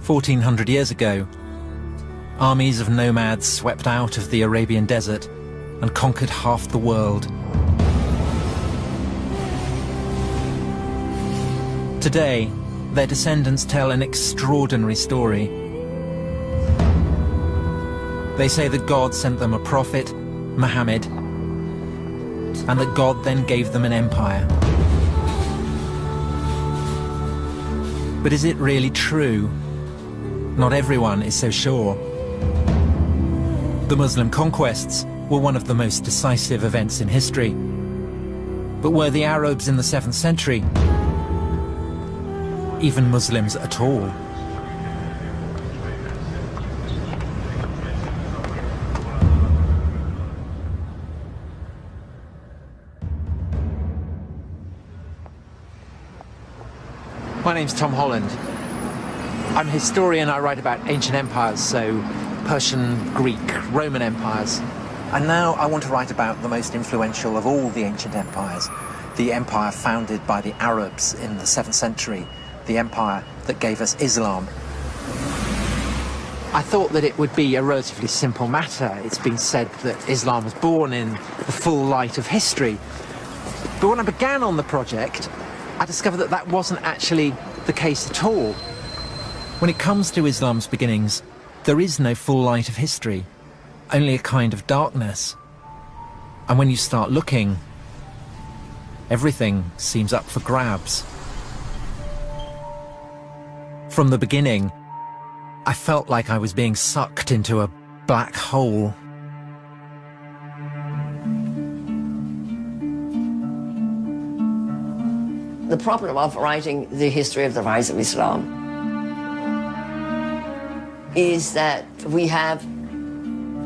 1400 years ago, armies of nomads swept out of the Arabian desert and conquered half the world. Today, their descendants tell an extraordinary story. They say that God sent them a prophet, Muhammad, and that God then gave them an empire. But is it really true? Not everyone is so sure. The Muslim conquests were one of the most decisive events in history. But were the Arabs in the 7th century even Muslims at all? My name's Tom Holland. I'm a historian. I write about ancient empires, so Persian, Greek, Roman empires. And now I want to write about the most influential of all the ancient empires, the empire founded by the Arabs in the 7th century, the empire that gave us Islam. I thought that it would be a relatively simple matter. It's been said that Islam was born in the full light of history. But when I began on the project, I discovered that that wasn't actually the case at all. When it comes to Islam's beginnings, there is no full light of history, only a kind of darkness. And when you start looking, everything seems up for grabs. From the beginning, I felt like I was being sucked into a black hole. The problem of writing the history of the rise of Islam is that we have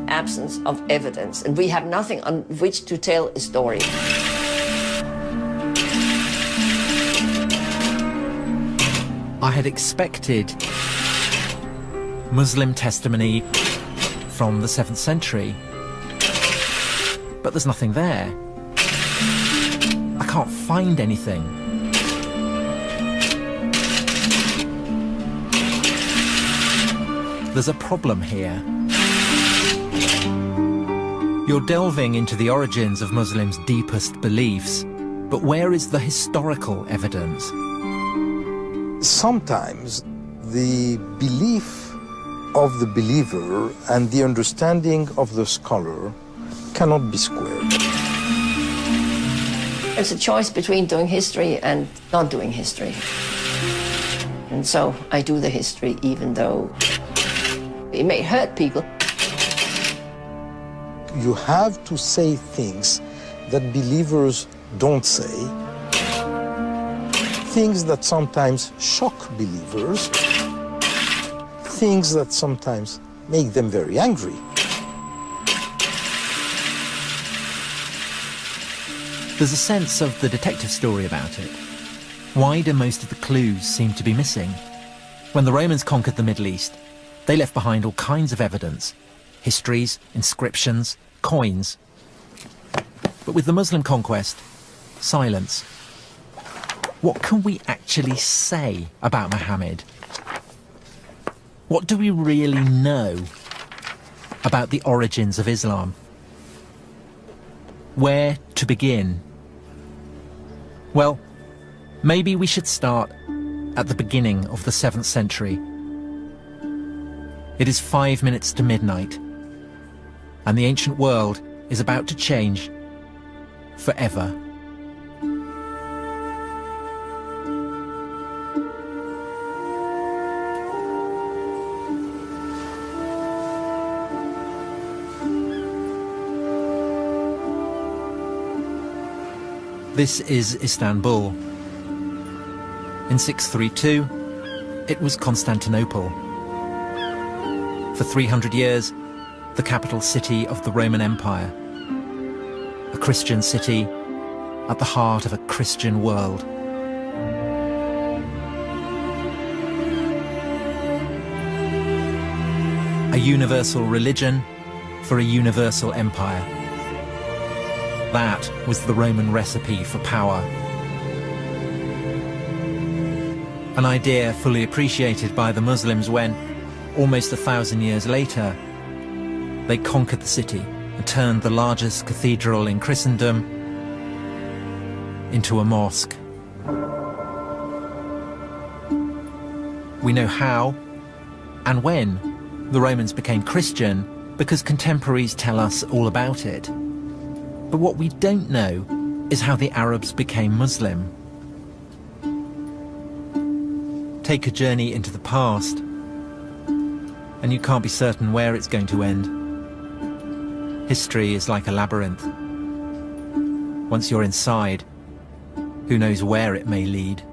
absence of evidence, and we have nothing on which to tell a story. I had expected Muslim testimony from the 7th century, but there's nothing there. I can't find anything. There's a problem here. You're delving into the origins of Muslims' deepest beliefs, but where is the historical evidence? Sometimes the belief of the believer and the understanding of the scholar cannot be squared. It's a choice between doing history and not doing history. And so I do the history even though it may hurt people. You have to say things that believers don't say, things that sometimes shock believers, things that sometimes make them very angry. There's a sense of the detective story about it. Why do most of the clues seem to be missing? When the Romans conquered the Middle East, they left behind all kinds of evidence, histories, inscriptions, coins. But with the Muslim conquest, silence. What can we actually say about Muhammad? What do we really know about the origins of Islam? Where to begin? Well, maybe we should start at the beginning of the 7th century. It is 5 minutes to midnight, and the ancient world is about to change forever. This is Istanbul. In 632, it was Constantinople. For 300 years, the capital city of the Roman Empire. A Christian city at the heart of a Christian world. A universal religion for a universal empire. That was the Roman recipe for power. An idea fully appreciated by the Muslims when, almost 1,000 years later, they conquered the city and turned the largest cathedral in Christendom into a mosque. We know how and when the Romans became Christian because contemporaries tell us all about it. But what we don't know is how the Arabs became Muslim. Take a journey into the past, and you can't be certain where it's going to end. History is like a labyrinth. Once you're inside, who knows where it may lead?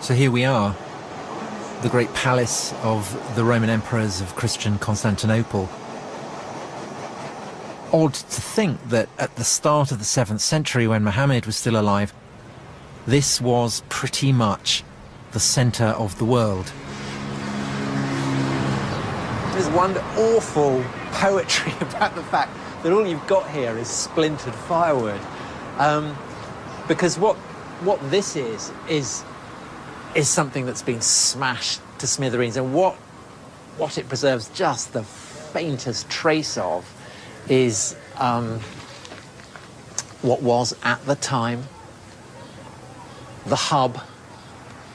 So here we are, the great palace of the Roman emperors of Christian Constantinople. Odd to think that at the start of the 7th century, when Muhammad was still alive, this was pretty much the centre of the world. There's one awful poetry about the fact that all you've got here is splintered firewood. Because what this is something that's been smashed to smithereens, and what it preserves just the faintest trace of is what was at the time the hub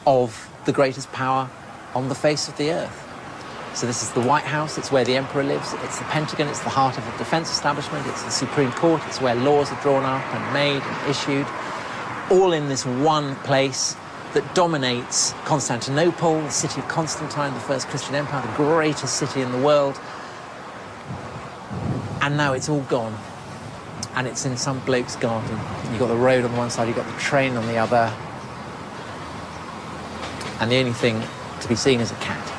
of the greatest power on the face of the earth. So this is the White House, it's where the emperor lives, it's the Pentagon, it's the heart of the defense establishment, it's the Supreme Court, it's where laws are drawn up and made and issued, all in this one place that dominates Constantinople, the city of Constantine, the first Christian empire, the greatest city in the world. And now it's all gone. And it's in some bloke's garden. You've got the road on one side, you've got the train on the other. And the only thing to be seen is a cat.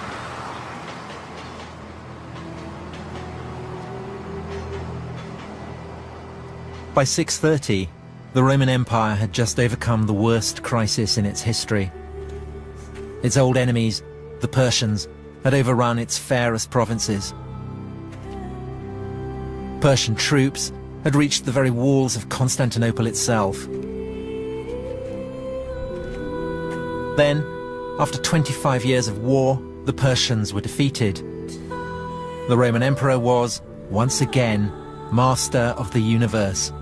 By 630, the Roman Empire had just overcome the worst crisis in its history. Its old enemies, the Persians, had overrun its fairest provinces. Persian troops had reached the very walls of Constantinople itself. Then, after 25 years of war, the Persians were defeated. The Roman Emperor was, once again, master of the universe.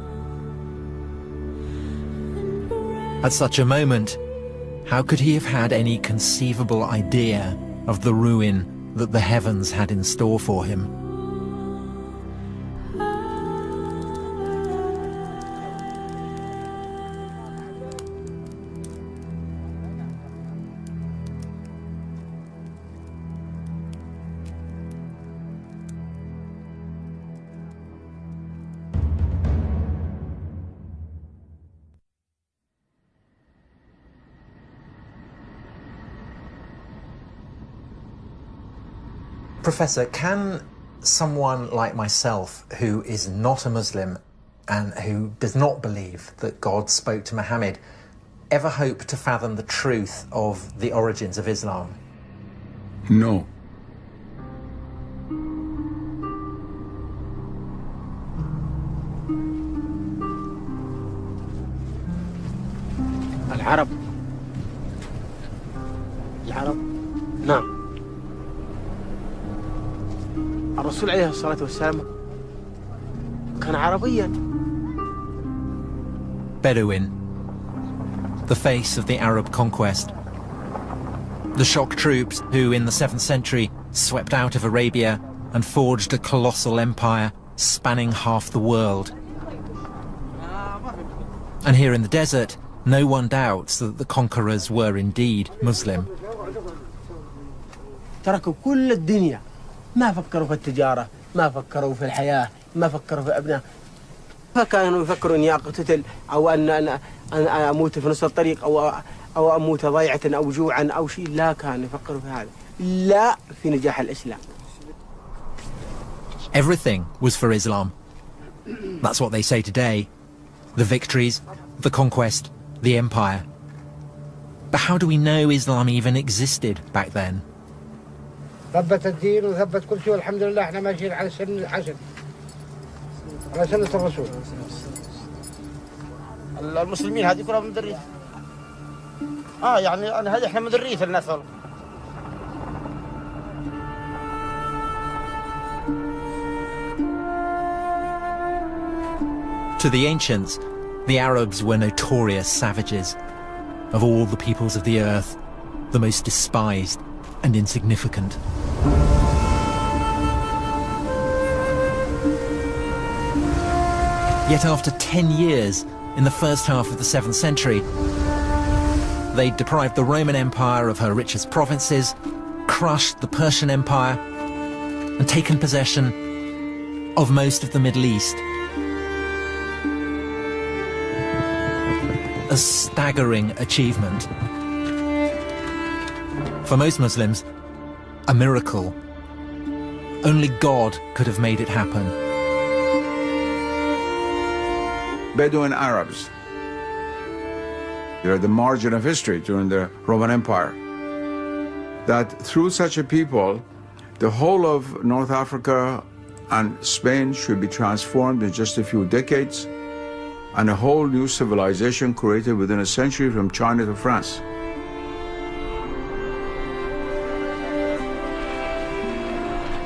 At such a moment, how could he have had any conceivable idea of the ruin that the heavens had in store for him? Professor, can someone like myself, who is not a Muslim and who does not believe that God spoke to Muhammad, ever hope to fathom the truth of the origins of Islam? No. العرب نعم الرسول عليه الصلاة والسلام كان عربيا. Bedouin, the face of the Arab conquest. The shock troops who, in the 7th century, swept out of Arabia and forged a colossal empire spanning half the world. And here in the desert, no one doubts that the conquerors were indeed Muslim. تركوا كل الدنيا، ما فكروا في التجارة، ما فكروا في الحياة، ما فكروا في أبناء، فكانوا يفكروا إني أقتتل أو أن أموت في نص الطريق أو أموت ضيعة أو جوعا أو شيء. لا كانوا يفكروا في هذا، لا في نجاح الإسلام. Everything was for Islam. That's what they say today. The victories, the conquest, the empire. But how do we know Islam even existed back then? ثبت الدين وثبت كل شيء والحمد لله احنا ماشيين على سنة العسل على سنة الرسول. المسلمين هذه كلها من الريف. يعني هذه احنا من الريف الناس والله. To the ancients, the Arabs were notorious savages. Of all the peoples of the earth, the most despised and insignificant. Yet after 10 years, in the first half of the 7th century, they deprived the Roman Empire of her richest provinces, crushed the Persian Empire, and taken possession of most of the Middle East. A staggering achievement. For most Muslims, a miracle. Only God could have made it happen. Bedouin Arabs, they're the margin of history during the Roman Empire. That through such a people, the whole of North Africa and Spain should be transformed in just a few decades, and a whole new civilization created within a century from China to France.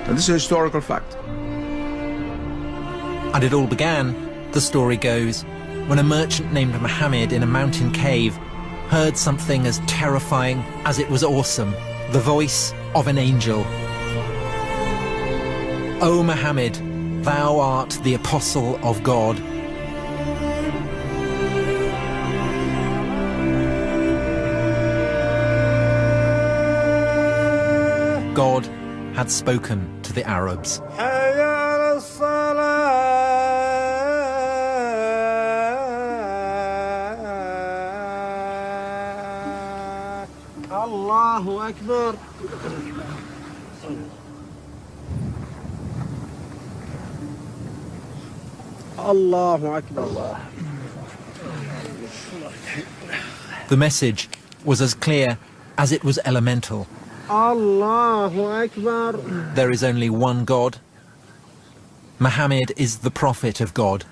And this is a historical fact. And it all began, the story goes, when a merchant named Muhammad in a mountain cave heard something as terrifying as it was awesome, the voice of an angel. O Muhammad, thou art the apostle of God. God had spoken to the Arabs. Allahu Akbar. Allahu Akbar. The message was as clear as it was elemental. Allahu Akbar. There is only one God. Muhammad is the prophet of God.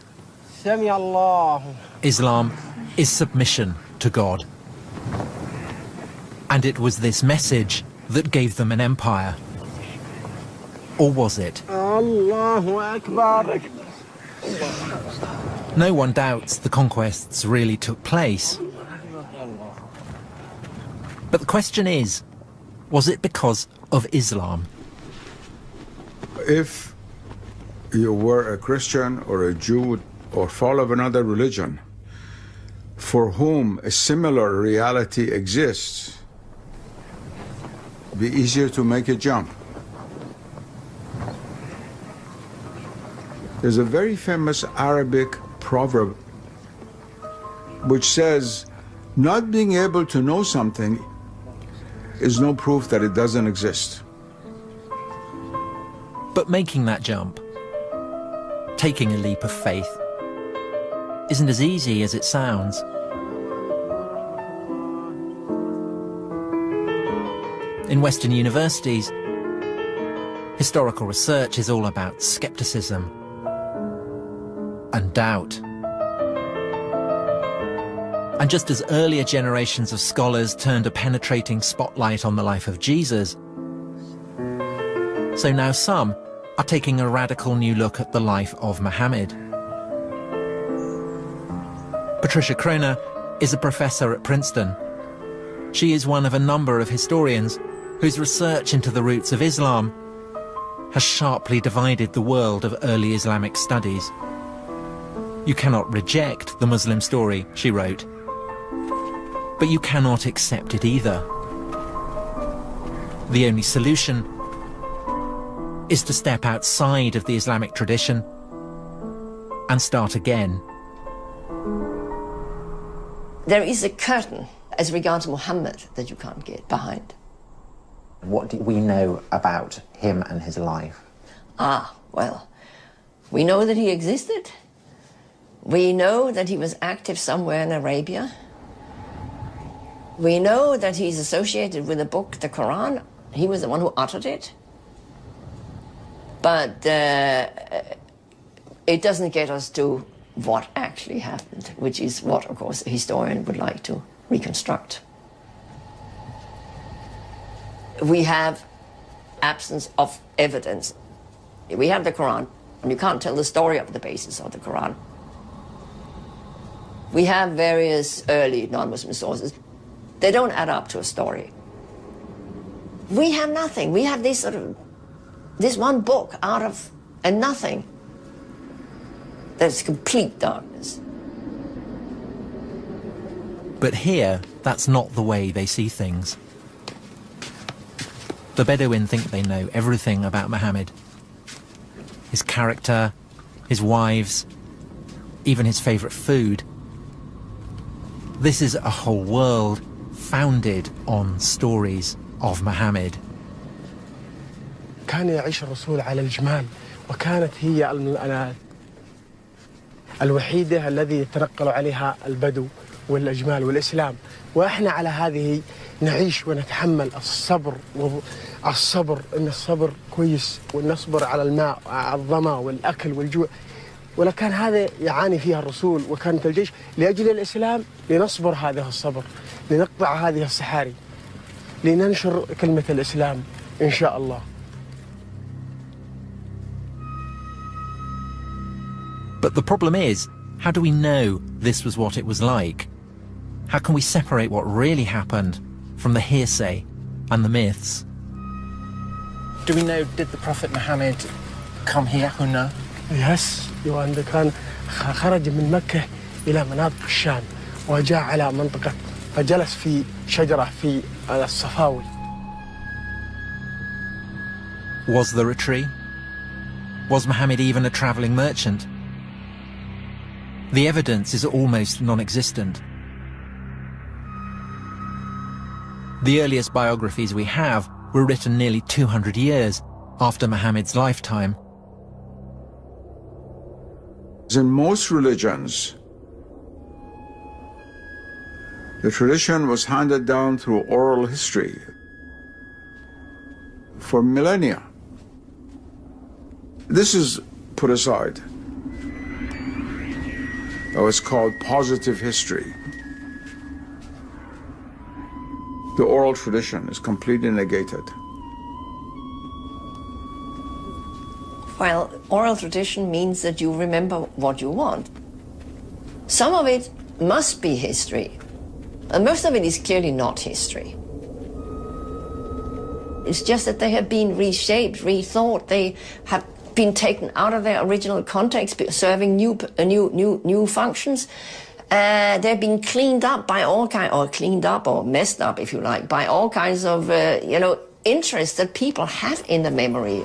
Sami Allah. Islam is submission to God. And it was this message that gave them an empire. Or was it? Allahu Akbar. No one doubts the conquests really took place. But the question is, was it because of Islam? If you were a Christian or a Jew or follow of another religion for whom a similar reality exists, it'd be easier to make a jump. There's a very famous Arabic proverb which says, not being able to know something is no proof that it doesn't exist. But making that jump, taking a leap of faith, isn't as easy as it sounds. In Western universities, historical research is all about skepticism and doubt. And just as earlier generations of scholars turned a penetrating spotlight on the life of Jesus, so now some are taking a radical new look at the life of Muhammad. Patricia Kroner is a professor at Princeton. She is one of a number of historians whose research into the roots of Islam has sharply divided the world of early Islamic studies. You cannot reject the Muslim story, she wrote, but you cannot accept it either. The only solution is to step outside of the Islamic tradition and start again. There is a curtain as regards Muhammad that you can't get behind. What do we know about him and his life? Ah, well, we know that he existed. We know that he was active somewhere in Arabia. We know that he's associated with the book, the Quran. He was the one who uttered it. But it doesn't get us to what actually happened, which is what, of course, a historian would like to reconstruct. We have absence of evidence. We have the Quran, and you can't tell the story of the basis of the Quran. We have various early non-Muslim sources. They don't add up to a story. We have nothing. We have this one book out of a nothing. There's complete darkness. But here, that's not the way they see things. The Bedouin think they know everything about Muhammad. His character, his wives, even his favourite food. This is a whole world founded on stories of Muhammad. كان يعيش الرسول على الجمال، وكانت هي الوحيدة الذي يتنقل عليها البدو والأجمال والإسلام، وإحنا على هذه نعيش ونتحمل الصبر إن الصبر كويس، ونصبر على الماء الظما والأكل والجوع. ولكن هذا يعاني فيها الرسول وكانت الجيش لأجل الإسلام، لنصبر هذا الصبر، لنقطع هذه الصحاري، لننشر كلمة الإسلام إن شاء الله. But the problem is, how do we know this was what it was like? How can we separate what really happened from the hearsay and the myths? Do we know, did the Prophet Muhammad come here, Huna? Yes, وأنه كان خرج من مكة إلى مناطق الشام وجاء على منطقة فجلس في شجرة في الصفاوي. Was there a tree? Was Muhammad even a travelling merchant? The evidence is almost non-existent. The earliest biographies we have were written nearly 200 years after Muhammad's lifetime. In most religions, the tradition was handed down through oral history for millennia. This is put aside. That was called positive history. The oral tradition is completely negated. Well, oral tradition means that you remember what you want. Some of it must be history, and most of it is clearly not history. It's just that they have been reshaped, rethought. They have been taken out of their original context, serving new functions. They've been cleaned up by all kinds, or cleaned up or messed up, if you like, by all kinds of interests that people have in the memory.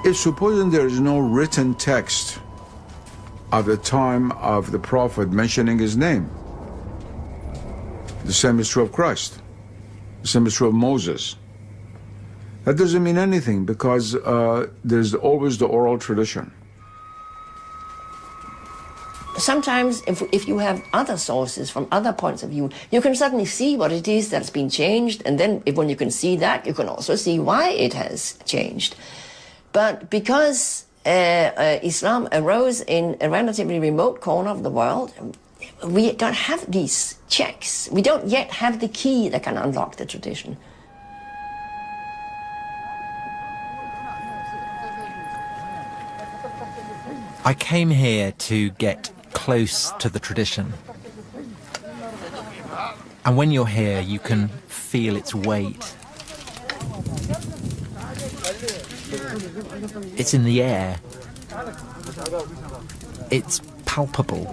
If supposing there is no written text of the time of the Prophet mentioning his name, the same is true of Christ, the same is true of Moses. That doesn't mean anything because there's always the oral tradition. Sometimes if you have other sources from other points of view, you can suddenly see what it is that's been changed, and then when you can see that, you can also see why it has changed. But because Islam arose in a relatively remote corner of the world, we don't have these checks. We don't yet have the key that can unlock the tradition. I came here to get close to the tradition. And when you're here, you can feel its weight. It's in the air. It's palpable.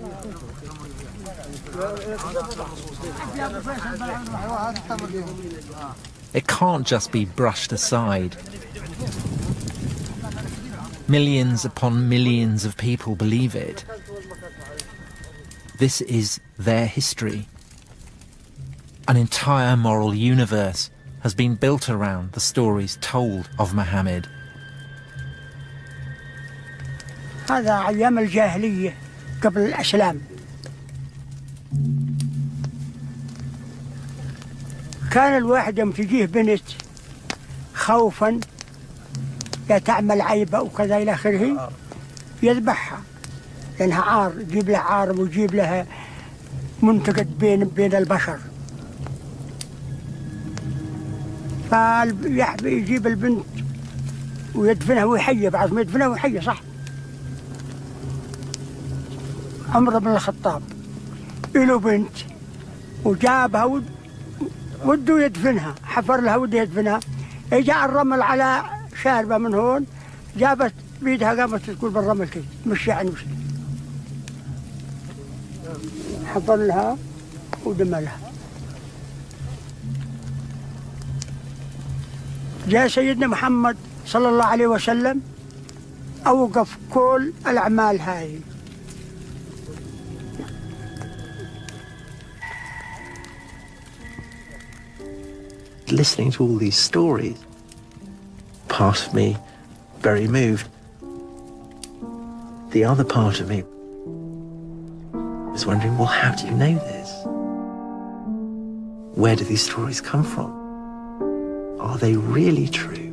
It can't just be brushed aside. Millions upon millions of people believe it. This is their history. An entire moral universe has been built around the stories told of Muhammad هذا أيام الجاهلية قبل الإسلام. كان الواحد يوم تجيه بنت خوفا لا تعمل عيبة وكذا إلى آخره يذبحها، لأنها عار، يجيب لها عار ويجيب لها منتقد بين البشر. فيحبي يجيب البنت ويدفنها ويحيى، بعد ما يدفنها ويحيى صح. عمر بن الخطاب له بنت وجابها وده يدفنها، حفر لها وده يدفنها، جاء الرمل على شاربة من هون، جابت بيدها قامت تقول بالرمل كذا مشي عن وشي، حفر لها ودملها. جاء سيدنا محمد صلى الله عليه وسلم أوقف كل الأعمال هاي. Listening to all these stories, part of me very moved. The other part of me was wondering, well, how do you know this? Where do these stories come from? Are they really true?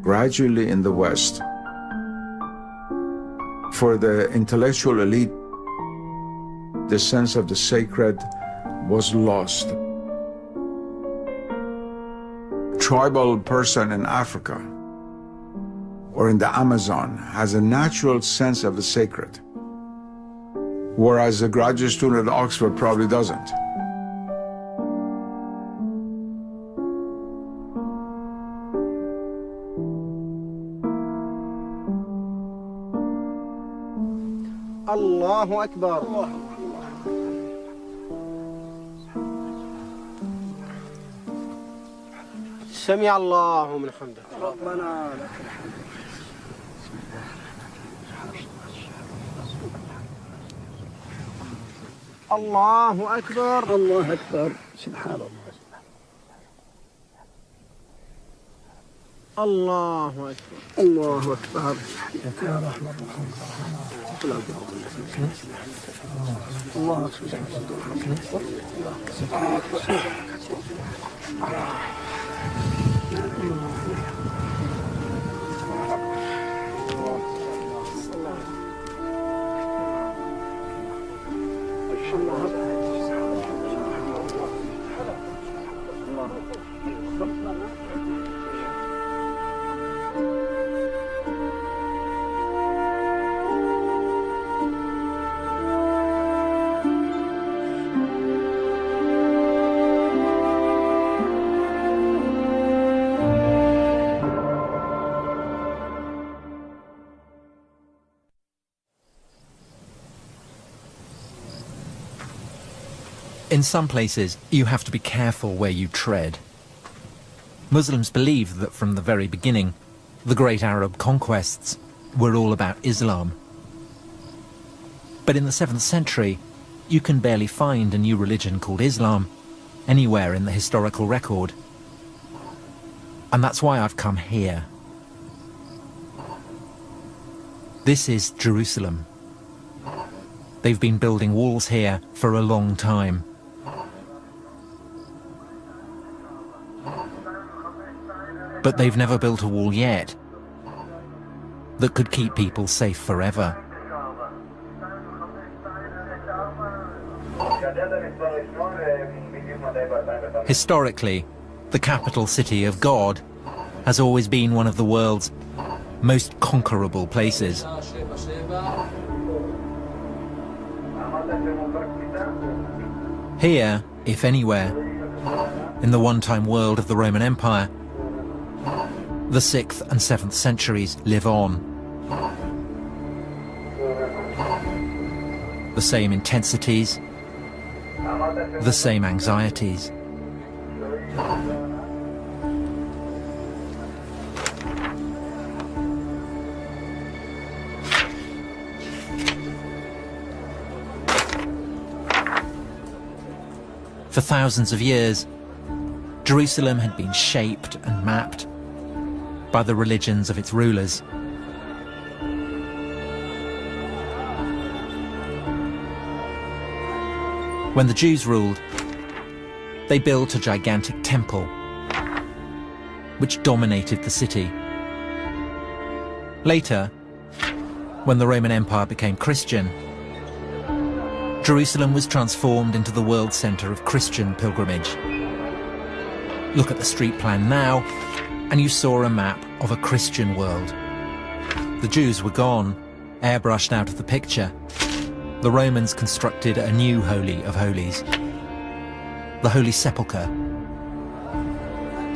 Gradually in the West, for the intellectual elite, the sense of the sacred was lost. Tribal person in Africa or in the Amazon has a natural sense of the sacred, whereas a graduate student at Oxford probably doesn't. الله أكبر. سمع الله من حمده. ربنا لك الحمد. الله أكبر. الله أكبر. سبحان الله. الله أكبر. الله أكبر. يا رحمة الله. In some places, you have to be careful where you tread. Muslims believe that from the very beginning, the great Arab conquests were all about Islam. But in the 7th century, you can barely find a new religion called Islam anywhere in the historical record. And that's why I've come here. This is Jerusalem. They've been building walls here for a long time. But they've never built a wall yet that could keep people safe forever. Historically, the capital city of God has always been one of the world's most conquerable places. Here, if anywhere, in the one-time world of the Roman Empire, the 6th and 7th centuries live on. The same intensities, the same anxieties. For thousands of years, Jerusalem had been shaped and mapped by the religions of its rulers. When the Jews ruled, they built a gigantic temple which dominated the city. Later, when the Roman Empire became Christian, Jerusalem was transformed into the world centre of Christian pilgrimage. Look at the street plan now, and you saw a map of a Christian world. The Jews were gone, airbrushed out of the picture. The Romans constructed a new Holy of Holies, the Holy Sepulchre,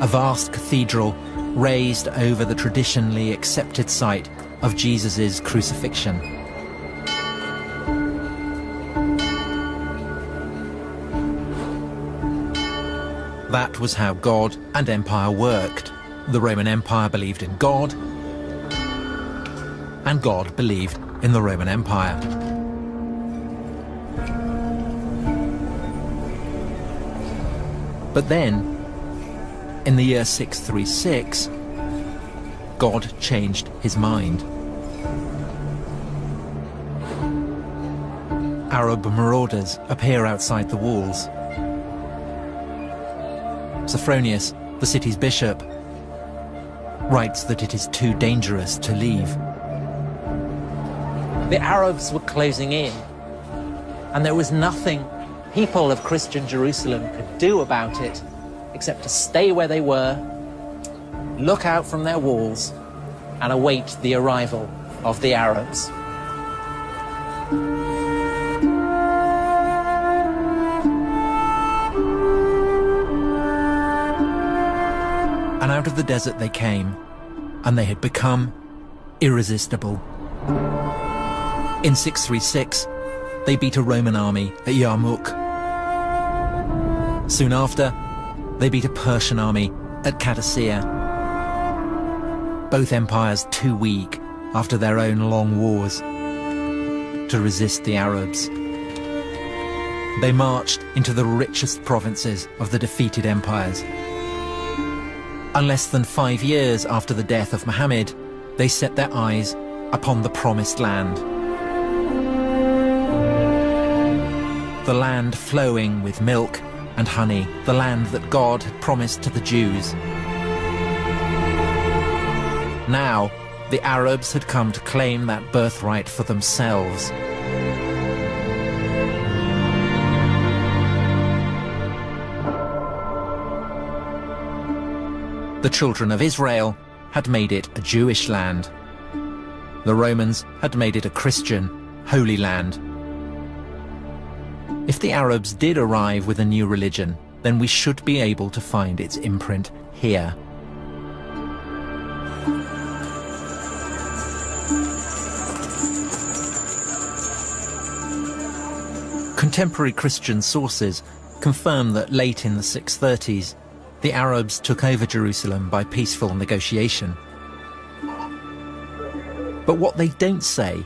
a vast cathedral raised over the traditionally accepted site of Jesus' crucifixion. That was how God and empire worked. The Roman Empire believed in God, and God believed in the Roman Empire. But then, in the year 636, God changed his mind. Arab marauders appear outside the walls. Sophronius, the city's bishop, writes that it is too dangerous to leave. The Arabs were closing in, and there was nothing people of Christian Jerusalem could do about it except to stay where they were, look out from their walls, and await the arrival of the Arabs. And out of the desert they came, and they had become irresistible. In 636, they beat a Roman army at Yarmouk. Soon after, they beat a Persian army at Qadisiyah. Both empires too weak after their own long wars to resist the Arabs. They marched into the richest provinces of the defeated empires. And less than 5 years after the death of Muhammad, they set their eyes upon the Promised Land. The land flowing with milk and honey, the land that God had promised to the Jews. Now, the Arabs had come to claim that birthright for themselves. The children of Israel had made it a Jewish land. The Romans had made it a Christian, holy land. If the Arabs did arrive with a new religion, then we should be able to find its imprint here. Contemporary Christian sources confirm that late in the 630s, the Arabs took over Jerusalem by peaceful negotiation. But what they don't say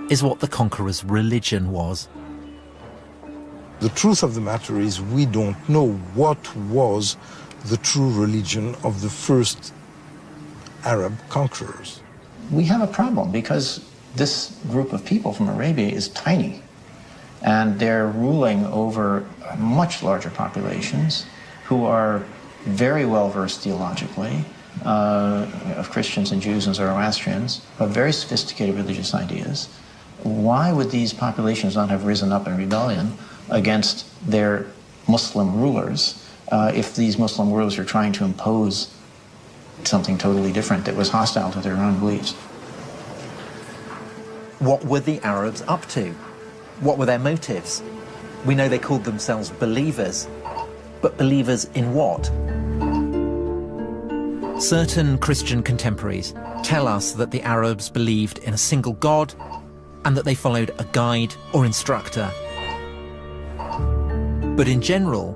is what the conqueror's religion was. The truth of the matter is we don't know what was the true religion of the first Arab conquerors. We have a problem because this group of people from Arabia is tiny, and they're ruling over much larger populations who are very well versed theologically, of Christians and Jews and Zoroastrians, but very sophisticated religious ideas. Why would these populations not have risen up in rebellion against their Muslim rulers if these Muslim rulers are trying to impose something totally different that was hostile to their own beliefs? What were the Arabs up to? What were their motives? We know they called themselves believers, but believers in what? Certain Christian contemporaries tell us that the Arabs believed in a single God and that they followed a guide or instructor. But in general,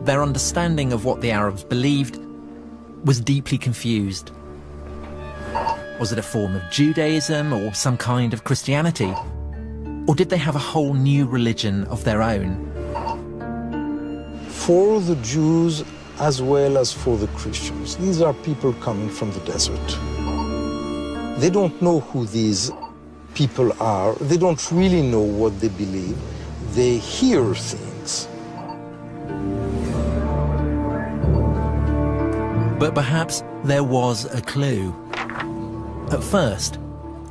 their understanding of what the Arabs believed was deeply confused. Was it a form of Judaism or some kind of Christianity? Or did they have a whole new religion of their own? for the Jews as well as for the Christians. These are people coming from the desert. They don't know who these people are. They don't really know what they believe. They hear things. But perhaps there was a clue. At first,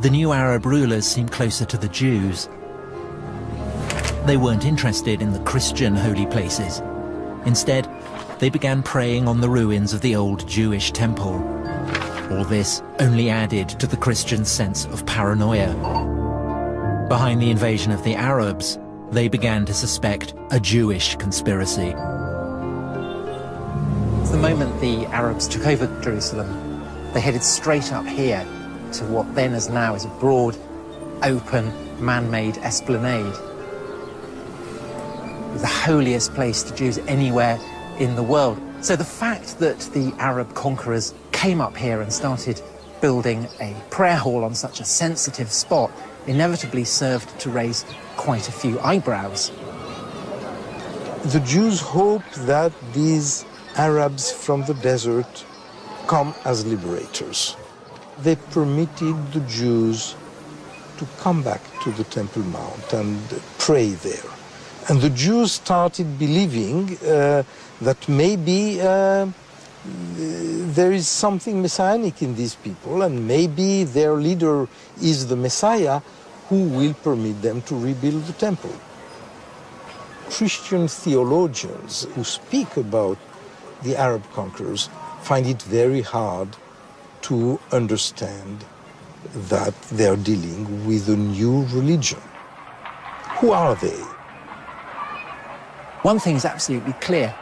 the new Arab rulers seemed closer to the Jews. They weren't interested in the Christian holy places. Instead, they began praying on the ruins of the old Jewish temple. All this only added to the Christians' sense of paranoia. Behind the invasion of the Arabs, they began to suspect a Jewish conspiracy. The moment the Arabs took over Jerusalem, they headed straight up here to what then as now is a broad, open, man-made esplanade. The holiest place to Jews anywhere in the world. So the fact that the Arab conquerors came up here and started building a prayer hall on such a sensitive spot inevitably served to raise quite a few eyebrows. The Jews hoped that these Arabs from the desert come as liberators. They permitted the Jews to come back to the Temple Mount and pray there. And the Jews started believing that maybe there is something messianic in these people, and maybe their leader is the Messiah who will permit them to rebuild the temple. Christian theologians who speak about the Arab conquerors find it very hard to understand that they're dealing with a new religion. Who are they? One thing is absolutely clear.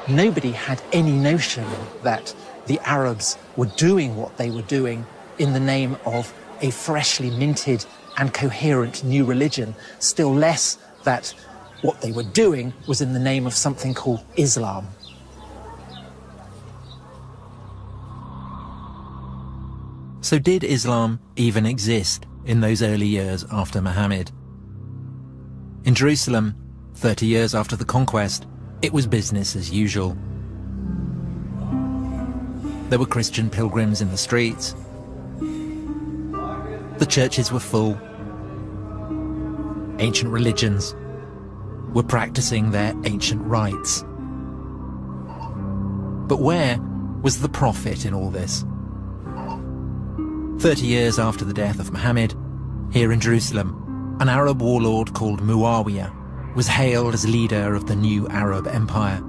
Nobody had any notion that the Arabs were doing what they were doing in the name of a freshly minted and coherent new religion, still less that what they were doing was in the name of something called Islam. So did Islam even exist in those early years after Muhammad? In Jerusalem, 30 years after the conquest, it was business as usual. There were Christian pilgrims in the streets. The churches were full. Ancient religions were practicing their ancient rites. But where was the prophet in all this? 30 years after the death of Muhammad, here in Jerusalem, an Arab warlord called Muawiyah was hailed as leader of the new Arab Empire.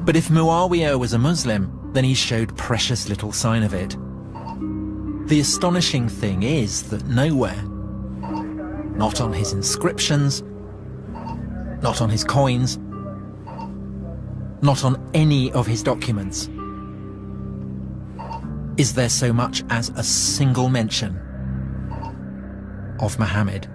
But if Muawiyah was a Muslim, then he showed precious little sign of it. The astonishing thing is that nowhere, not on his inscriptions, not on his coins, not on any of his documents, is there so much as a single mention of Muhammad.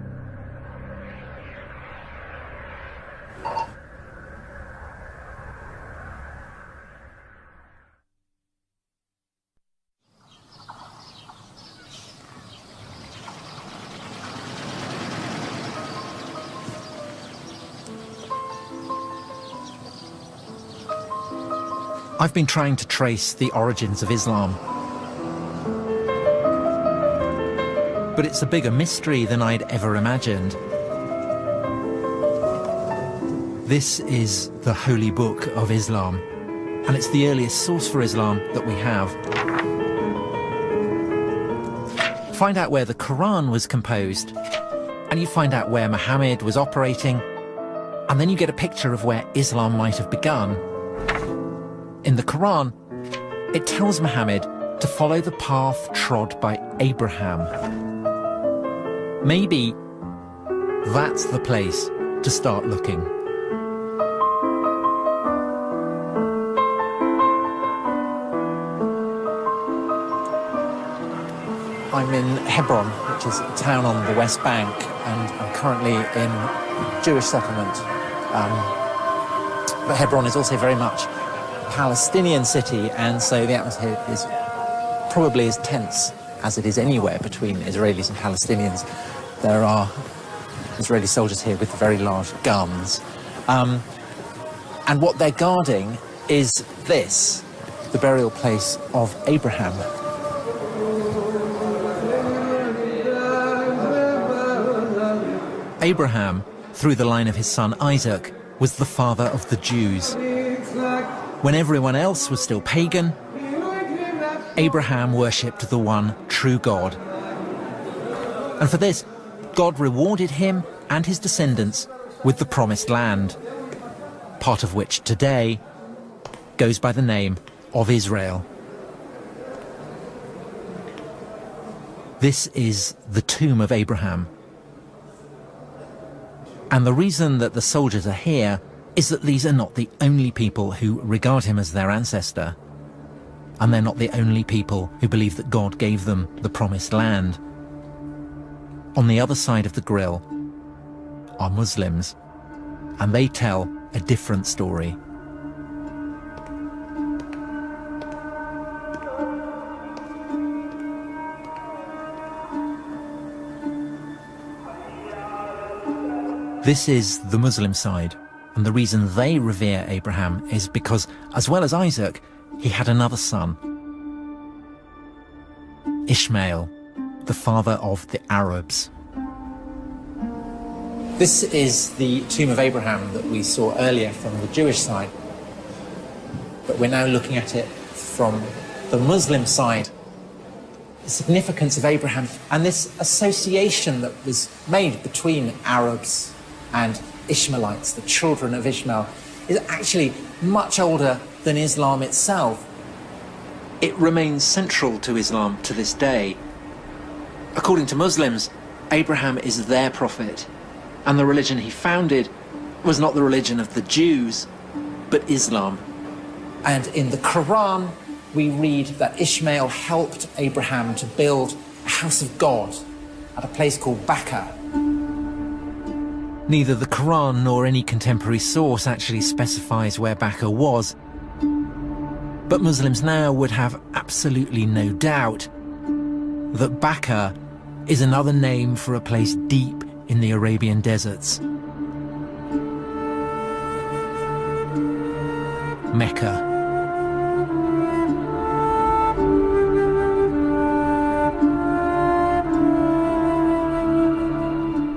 I've been trying to trace the origins of Islam. But it's a bigger mystery than I'd ever imagined. This is the Holy Book of Islam, and it's the earliest source for Islam that we have. Find out where the Quran was composed, and you find out where Muhammad was operating, and then you get a picture of where Islam might have begun. In the Quran, it tells Muhammad to follow the path trod by Abraham. Maybe that's the place to start looking. I'm in Hebron, which is a town on the West Bank, and I'm currently in a Jewish settlement. But Hebron is also very much a Palestinian city, and so the atmosphere is probably as tense as it is anywhere between Israelis and Palestinians. There are Israeli soldiers here with very large guns. And what they're guarding is this, the burial place of Abraham. Abraham, through the line of his son Isaac, was the father of the Jews. When everyone else was still pagan, Abraham worshipped the one true God. And for this, God rewarded him and his descendants with the promised land, part of which today goes by the name of Israel. This is the tomb of Abraham. And the reason that the soldiers are here is that these are not the only people who regard him as their ancestor, and they're not the only people who believe that God gave them the promised land. On the other side of the grill are Muslims, and they tell a different story. This is the Muslim side, and the reason they revere Abraham is because, as well as Isaac, he had another son, Ishmael, the father of the Arabs. This is the tomb of Abraham that we saw earlier from the Jewish side, but we're now looking at it from the Muslim side. The significance of Abraham and this association that was made between Arabs and Ishmaelites, the children of Ishmael, is actually much older than Islam itself. It remains central to Islam to this day. According to Muslims, Abraham is their prophet, and the religion he founded was not the religion of the Jews, but Islam. And in the Quran, we read that Ishmael helped Abraham to build a house of God at a place called Bakkah. Neither the Quran nor any contemporary source actually specifies where Bakkah was, but Muslims now would have absolutely no doubt that Bakkah is another name for a place deep in the Arabian deserts. Mecca.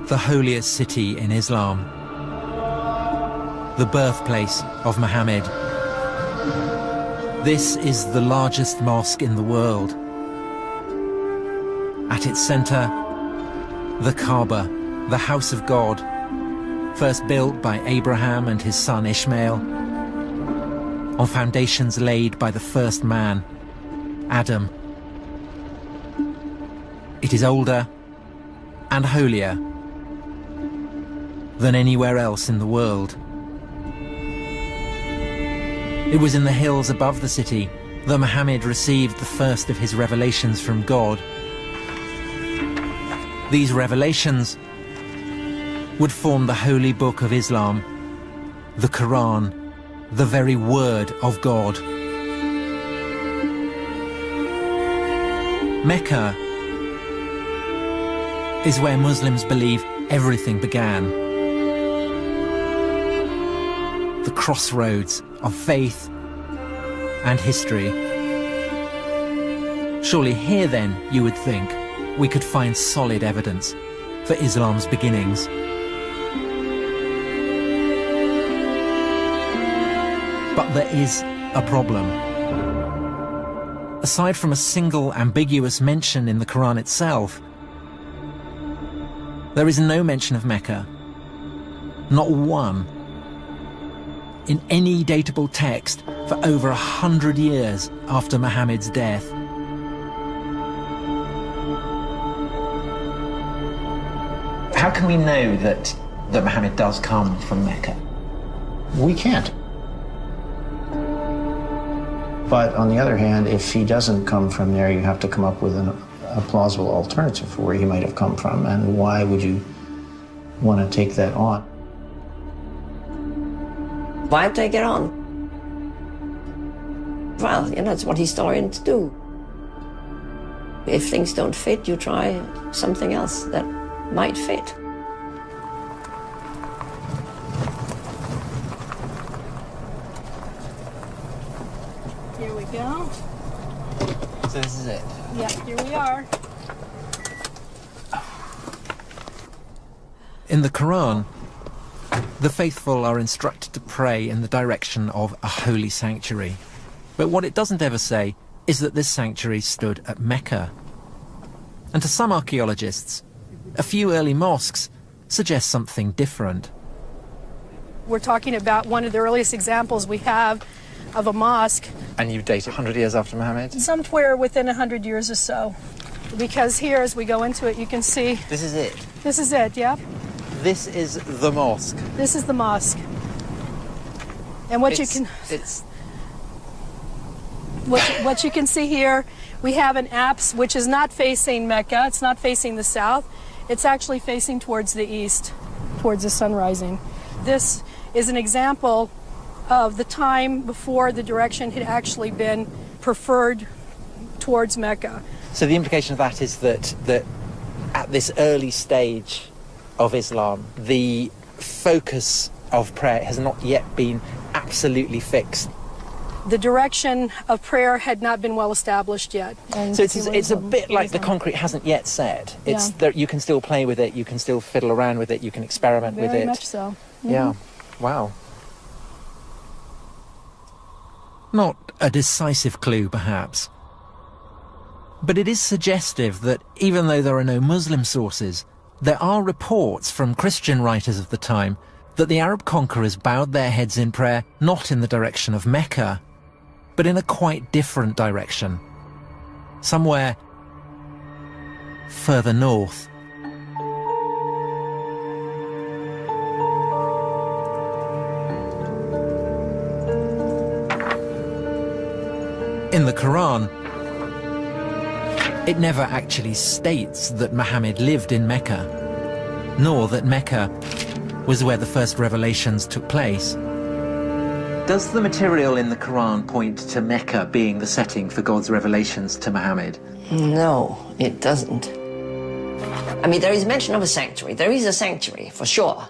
The holiest city in Islam, the birthplace of Muhammad. This is the largest mosque in the world. At its center, the Kaaba, the house of God, first built by Abraham and his son Ishmael, on foundations laid by the first man, Adam. It is older and holier than anywhere else in the world. It was in the hills above the city that Muhammad received the first of his revelations from God. These revelations would form the holy book of Islam, the Quran, the very word of God. Mecca is where Muslims believe everything began. The crossroads of faith and history. Surely here then, you would think, we could find solid evidence for Islam's beginnings. But there is a problem. Aside from a single ambiguous mention in the Quran itself, there is no mention of Mecca, not one, in any datable text for over 100 years after Muhammad's death. How can we know that Muhammad does come from Mecca? We can't. But on the other hand, if he doesn't come from there, you have to come up with a plausible alternative for where he might have come from, and why would you want to take that on? Why take it on? Well, you know, it's what historians do. If things don't fit, you try something else that might fit. Here we go. So this is it? Yeah, here we are. In the Quran, the faithful are instructed to pray in the direction of a holy sanctuary. But what it doesn't ever say is that this sanctuary stood at Mecca. And to some archaeologists, a few early mosques suggest something different. We're talking about one of the earliest examples we have of a mosque. And you date it 100 years after Muhammad? Somewhere within 100 years or so. Because here, as we go into it, you can see... This is it? This is it, yeah. This is the mosque? This is the mosque. And what what you can see here, we have an apse which is not facing Mecca. It's not facing the south. It's actually facing towards the east, towards the sun rising. This is an example of the time before the direction had actually been preferred towards Mecca. So the implication of that is that at this early stage of Islam, the focus of prayer has not yet been absolutely fixed. The direction of prayer had not been well established yet. So it's a bit like the concrete hasn't yet set. It's that you can still play with it, you can still fiddle around with it, you can experiment with it. Very much so. Mm-hmm. Yeah. Wow. Not a decisive clue, perhaps. But it is suggestive that even though there are no Muslim sources, there are reports from Christian writers of the time that the Arab conquerors bowed their heads in prayer not in the direction of Mecca, but in a quite different direction. Somewhere further north. In the Quran, it never actually states that Muhammad lived in Mecca, nor that Mecca was where the first revelations took place. Does the material in the Quran point to Mecca being the setting for God's revelations to Muhammad? No, it doesn't. I mean, there is mention of a sanctuary. There is a sanctuary, for sure.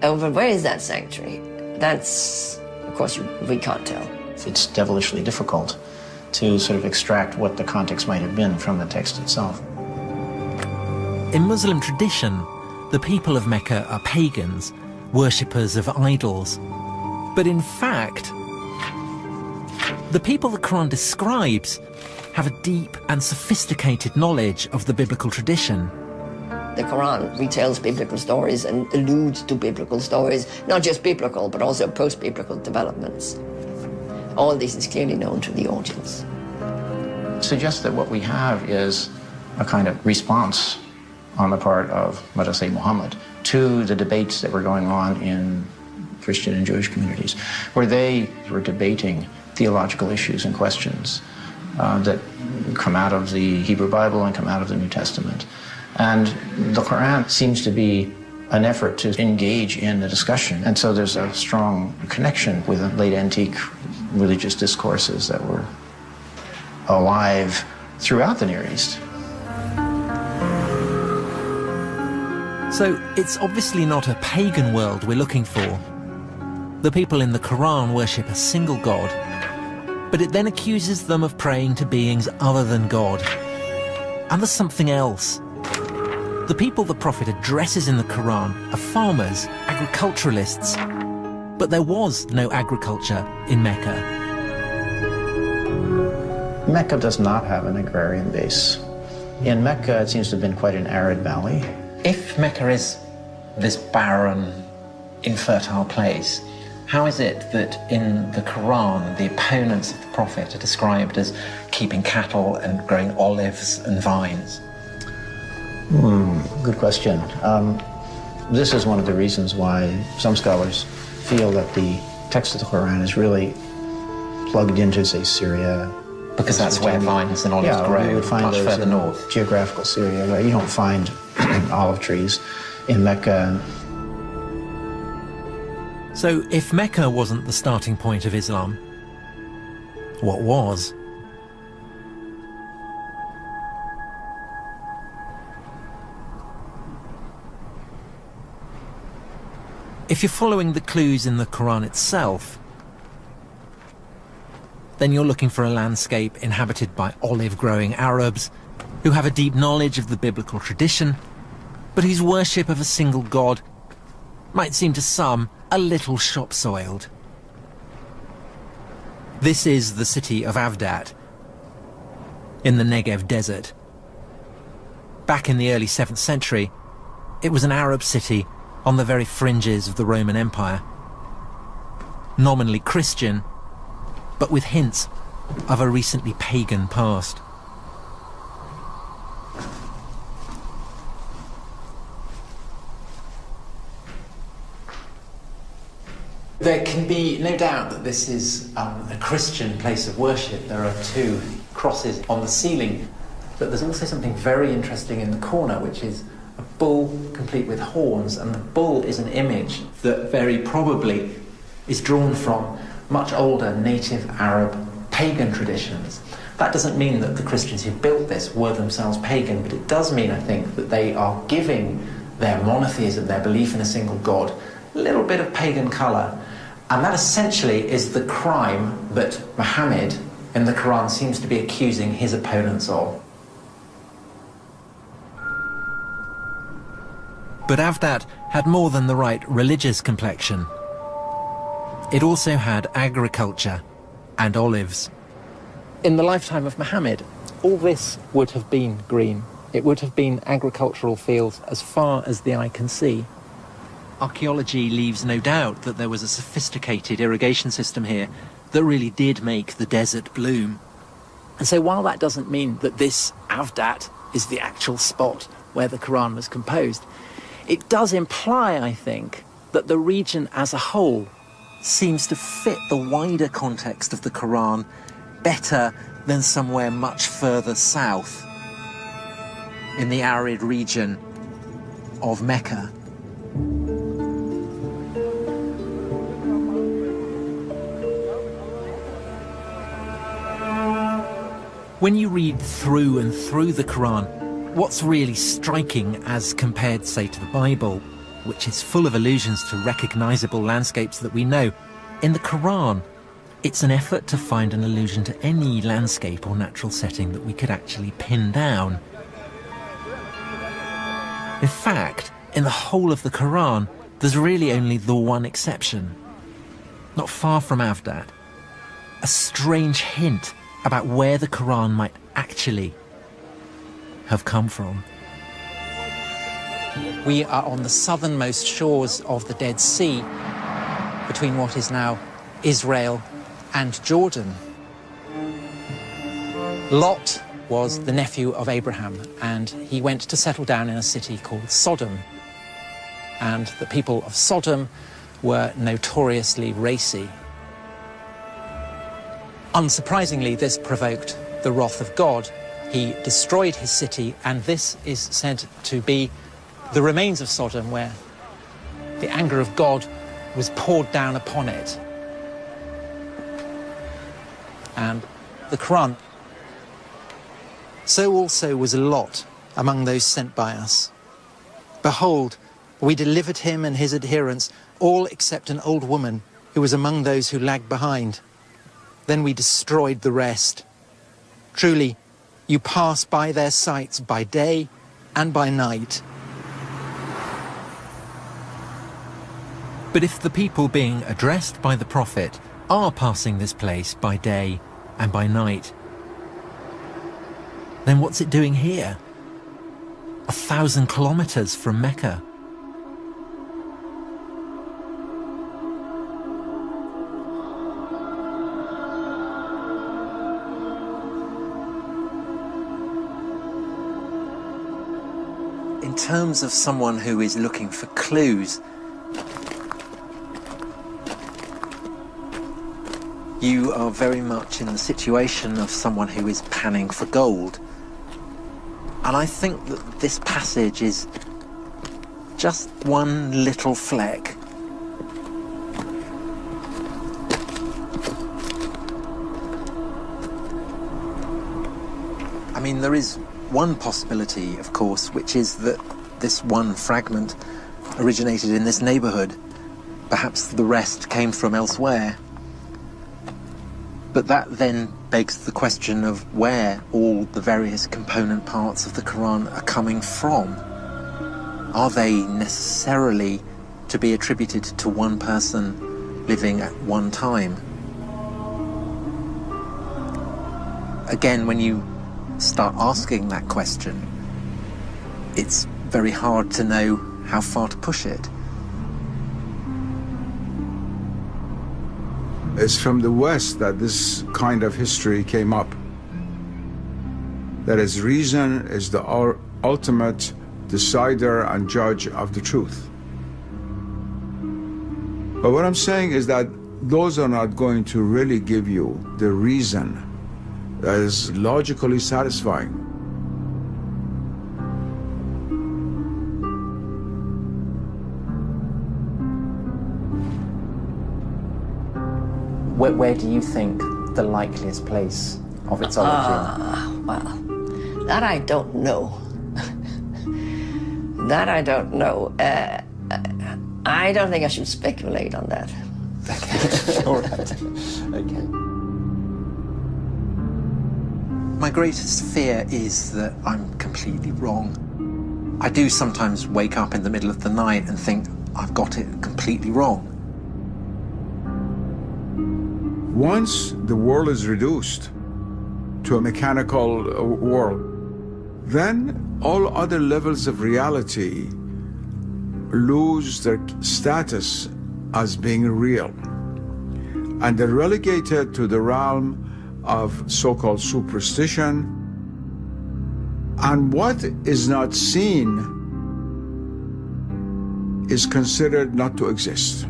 But where is that sanctuary? That's, of course, we can't tell. It's devilishly difficult to sort of extract what the context might have been from the text itself. In Muslim tradition, the people of Mecca are pagans, worshippers of idols. But in fact, the people the Quran describes have a deep and sophisticated knowledge of the biblical tradition. The Quran retells biblical stories and alludes to biblical stories, not just biblical, but also post-biblical developments. All this is clearly known to the audience. It suggests that what we have is a kind of response on the part of, let us say, Muhammad, to the debates that were going on in Christian and Jewish communities, where they were debating theological issues and questions that come out of the Hebrew Bible and come out of the New Testament. And the Quran seems to be an effort to engage in the discussion. And so there's a strong connection with the late antique religious discourses that were alive throughout the Near East. So it's obviously not a pagan world we're looking for. The people in the Quran worship a single God, but it then accuses them of praying to beings other than God. And there's something else. The people the Prophet addresses in the Quran are farmers, agriculturalists, but there was no agriculture in Mecca. Mecca does not have an agrarian base. In Mecca, it seems to have been quite an arid valley. If Mecca is this barren, infertile place, how is it that in the Quran, the opponents of the Prophet are described as keeping cattle and growing olives and vines? Good question. This is one of the reasons why some scholars feel that the text of the Quran is really plugged into, say, Syria. Because that's where vines and olives grow, you would find much those further in north. Geographical Syria, where you don't find olive trees in Mecca. So if Mecca wasn't the starting point of Islam, what was? If you're following the clues in the Quran itself, then you're looking for a landscape inhabited by olive-growing Arabs who have a deep knowledge of the biblical tradition, but whose worship of a single god might seem to some a little shop-soiled. This is the city of Avdat, in the Negev desert. Back in the early 7th century, it was an Arab city on the very fringes of the Roman Empire. Nominally Christian, but with hints of a recently pagan past. There can be no doubt that this is a Christian place of worship. There are 2 crosses on the ceiling, but there's also something very interesting in the corner, which is a bull complete with horns, and the bull is an image that very probably is drawn from much older native Arab pagan traditions. That doesn't mean that the Christians who built this were themselves pagan, but it does mean, I think, that they are giving their monotheism, their belief in a single god, a little bit of pagan colour. And that essentially is the crime that Muhammad in the Quran seems to be accusing his opponents of. But Avdat had more than the right religious complexion. It also had agriculture and olives. In the lifetime of Muhammad, all this would have been green. It would have been agricultural fields as far as the eye can see. Archaeology leaves no doubt that there was a sophisticated irrigation system here that really did make the desert bloom. And so while that doesn't mean that this Avdat is the actual spot where the Quran was composed, it does imply, I think, that the region as a whole seems to fit the wider context of the Quran better than somewhere much further south, in the arid region of Mecca. When you read through and through the Quran, what's really striking as compared, say, to the Bible, which is full of allusions to recognizable landscapes that we know, in the Quran, it's an effort to find an allusion to any landscape or natural setting that we could actually pin down. In fact, in the whole of the Quran, there's really only the one exception. Not far from Avdat, a strange hint about where the Quran might actually have come from. We are on the southernmost shores of the Dead Sea, between what is now Israel and Jordan. Lot was the nephew of Abraham, and he went to settle down in a city called Sodom. And the people of Sodom were notoriously racy. Unsurprisingly, this provoked the wrath of God. He destroyed his city, and this is said to be the remains of Sodom, where the anger of God was poured down upon it. And the Quran. So also was Lot among those sent by us. Behold, we delivered him and his adherents, all except an old woman who was among those who lagged behind. Then we destroyed the rest. Truly, you pass by their sites by day and by night. But if the people being addressed by the prophet are passing this place by day and by night, then what's it doing here? 1,000 kilometers from Mecca. In terms of someone who is looking for clues, you are very much in the situation of someone who is panning for gold. And I think that this passage is just one little fleck. I mean, there is one possibility, of course, which is that this one fragment originated in this neighborhood. Perhaps the rest came from elsewhere. But that then begs the question of where all the various component parts of the Quran are coming from. Are they necessarily to be attributed to one person living at one time? Again, when you start asking that question, it's very hard to know how far to push it. It's from the West that this kind of history came up. That is, reason is the ultimate decider and judge of the truth. But what I'm saying is that those are not going to really give you the reason that is logically satisfying. Where do you think the likeliest place of its origin? Well, that I don't know. That I don't know. I don't think I should speculate on that. Okay. All right. Okay. My greatest fear is that I'm completely wrong. I do sometimes wake up in the middle of the night and think I've got it completely wrong. Once the world is reduced to a mechanical world, then all other levels of reality lose their status as being real. And they're relegated to the realm of so-called superstition. And what is not seen is considered not to exist.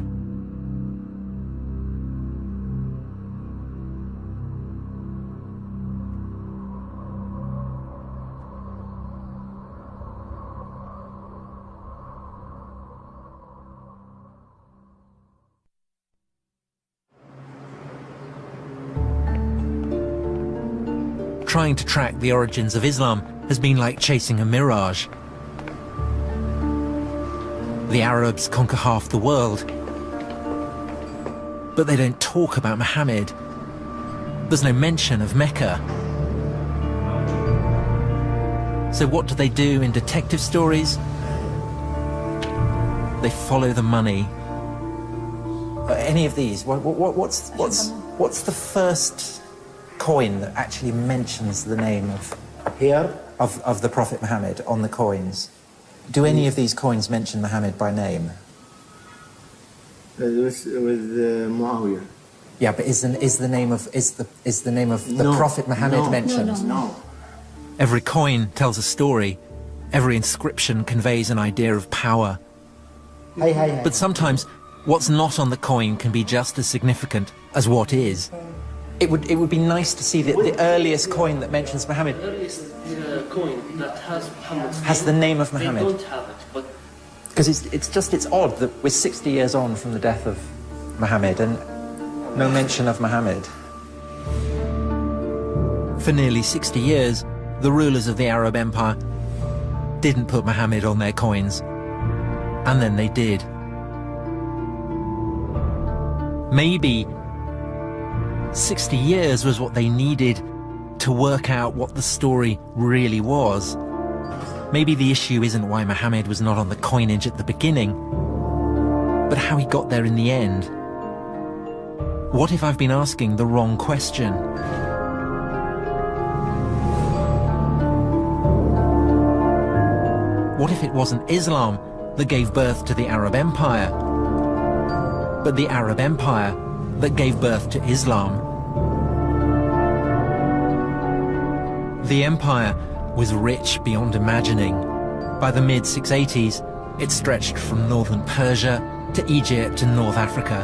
Trying to track the origins of Islam has been like chasing a mirage. The Arabs conquer half the world, but they don't talk about Muhammad. There's no mention of Mecca. So what do they do in detective stories? They follow the money. Any of these? What's the first coin that actually mentions the name of the Prophet Muhammad on the coins? Do any of these coins mention Muhammad by name? With Muawiyah. Yeah, but is the name of the Prophet Muhammad mentioned? No. Every coin tells a story. Every inscription conveys an idea of power. But sometimes what's not on the coin can be just as significant as what is. It would be nice to see the earliest coin that mentions Muhammad. The earliest coin that has Muhammad's has the name of Muhammad. They don't have it, but because it's odd that we're 60 years on from the death of Muhammad and no mention of Muhammad. For nearly 60 years, the rulers of the Arab Empire didn't put Muhammad on their coins, and then they did. Maybe 60 years was what they needed to work out what the story really was. Maybe the issue isn't why Muhammad was not on the coinage at the beginning, but how he got there in the end. What if I've been asking the wrong question? What if it wasn't Islam that gave birth to the Arab Empire, but the Arab Empire that gave birth to Islam? The empire was rich beyond imagining. By the mid-680s, it stretched from northern Persia to Egypt and North Africa.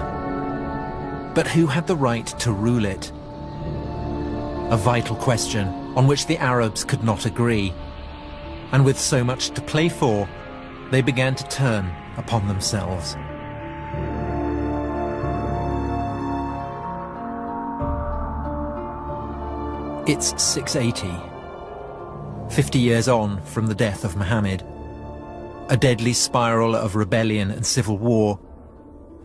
But who had the right to rule it? A vital question on which the Arabs could not agree. And with so much to play for, they began to turn upon themselves. It's 680. 50 years on from the death of Muhammad. A deadly spiral of rebellion and civil war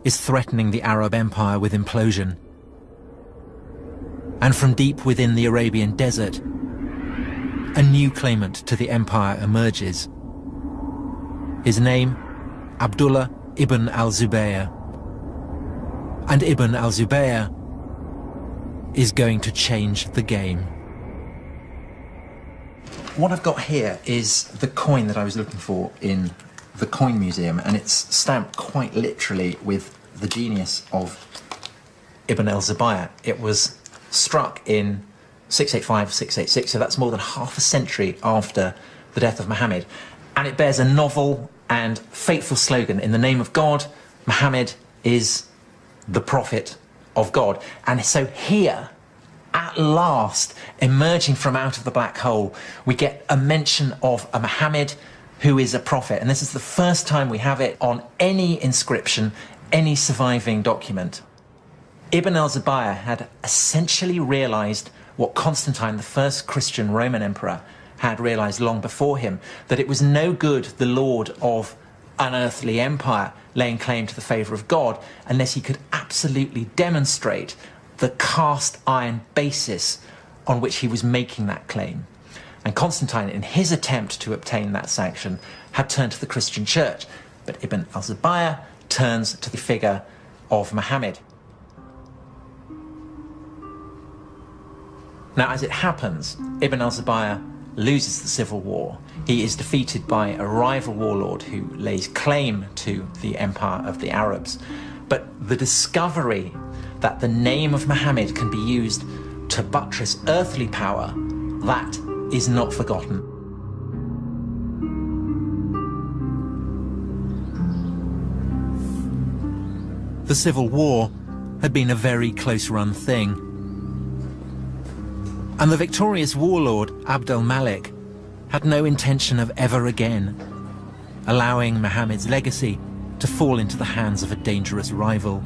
is threatening the Arab Empire with implosion. And from deep within the Arabian desert, a new claimant to the empire emerges. His name, Abdullah ibn al-Zubayr. And Ibn al-Zubayr is going to change the game. What I've got here is the coin that I was looking for in the Coin Museum, and it's stamped quite literally with the genius of Ibn al-Zubayr. It was struck in 685, 686, so that's more than half a century after the death of Muhammad. And it bears a novel and fateful slogan: in the name of God, Muhammad is the prophet of God. And so here, at last, emerging from out of the black hole, we get a mention of a Muhammad who is a prophet. And this is the first time we have it on any inscription, any surviving document. Ibn al-Zubayr had essentially realized what Constantine, the first Christian Roman emperor, had realized long before him, that it was no good the lord of an earthly empire laying claim to the favor of God unless he could absolutely demonstrate the cast iron basis on which he was making that claim. And Constantine, in his attempt to obtain that sanction, had turned to the Christian church. But Ibn al-Zubayr turns to the figure of Muhammad. Now, as it happens, Ibn al-Zubayr loses the civil war. He is defeated by a rival warlord who lays claim to the empire of the Arabs. But the discovery that the name of Muhammad can be used to buttress earthly power, that is not forgotten. The civil war had been a very close-run thing. And the victorious warlord, Abd al-Malik, had no intention of ever again allowing Muhammad's legacy to fall into the hands of a dangerous rival.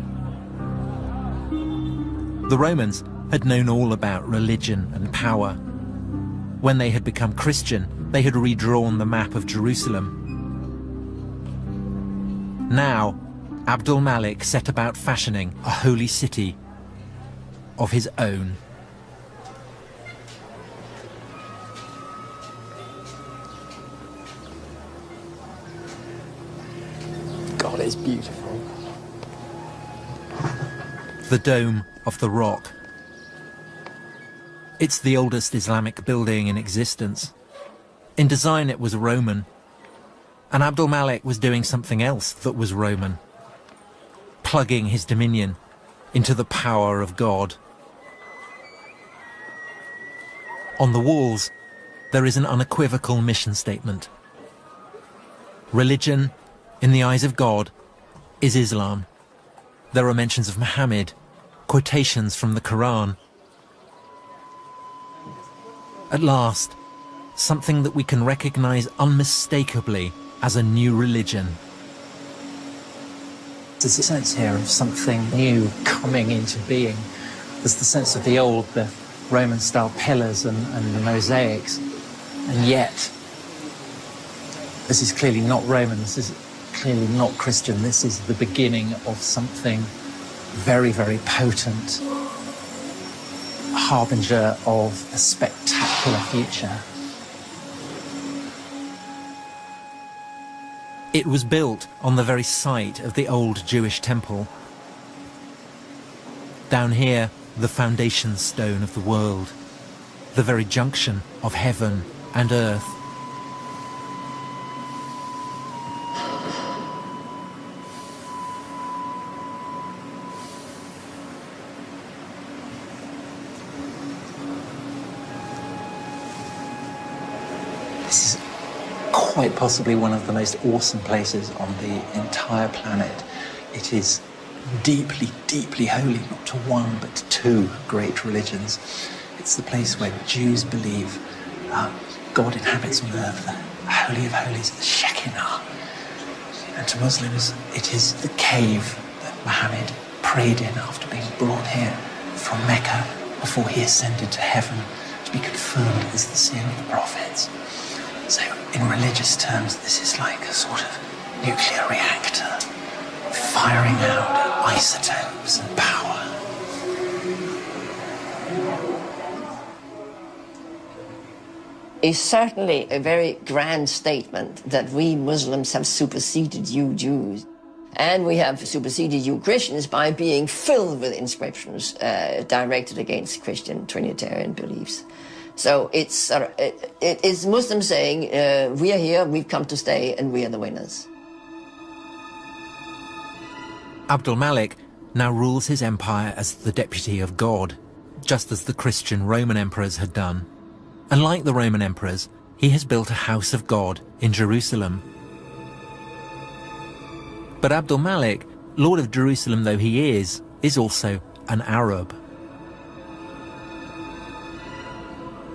The Romans had known all about religion and power. When they had become Christian, they had redrawn the map of Jerusalem. Now, Abd al-Malik set about fashioning a holy city of his own. God, it's beautiful. The Dome of the Rock. It's the oldest Islamic building in existence. In design, it was Roman. And Abd al-Malik was doing something else that was Roman, plugging his dominion into the power of God. On the walls, there is an unequivocal mission statement. Religion, in the eyes of God, is Islam. There are mentions of Muhammad, quotations from the Quran. At last, something that we can recognize unmistakably as a new religion. There's a sense here of something new coming into being. There's the sense of the old, the Roman-style pillars and the mosaics. And yet, this is clearly not Roman, this is clearly not Christian. This is the beginning of something very, very potent, a harbinger of a spectacular future. It was built on the very site of the old Jewish temple. Down here, the foundation stone of the world, the very junction of heaven and earth. This is quite possibly one of the most awesome places on the entire planet. It is deeply, deeply holy, not to one, but to two great religions. It's the place where Jews believe God inhabits on earth, the Holy of Holies, the Shekinah. And to Muslims, it is the cave that Muhammad prayed in after being brought here from Mecca before he ascended to heaven to be confirmed as the seal of the prophets. So, in religious terms, this is like a sort of nuclear reactor, firing out isotopes and power. is certainly a very grand statement that we Muslims have superseded you Jews. And we have superseded you Christians by being filled with inscriptions directed against Christian Trinitarian beliefs. So it is Muslims saying, we are here, we've come to stay, and we are the winners. Abdul Malik now rules his empire as the deputy of God, just as the Christian Roman emperors had done. And like the Roman emperors, he has built a house of God in Jerusalem. But Abdul Malik, Lord of Jerusalem though he is also an Arab.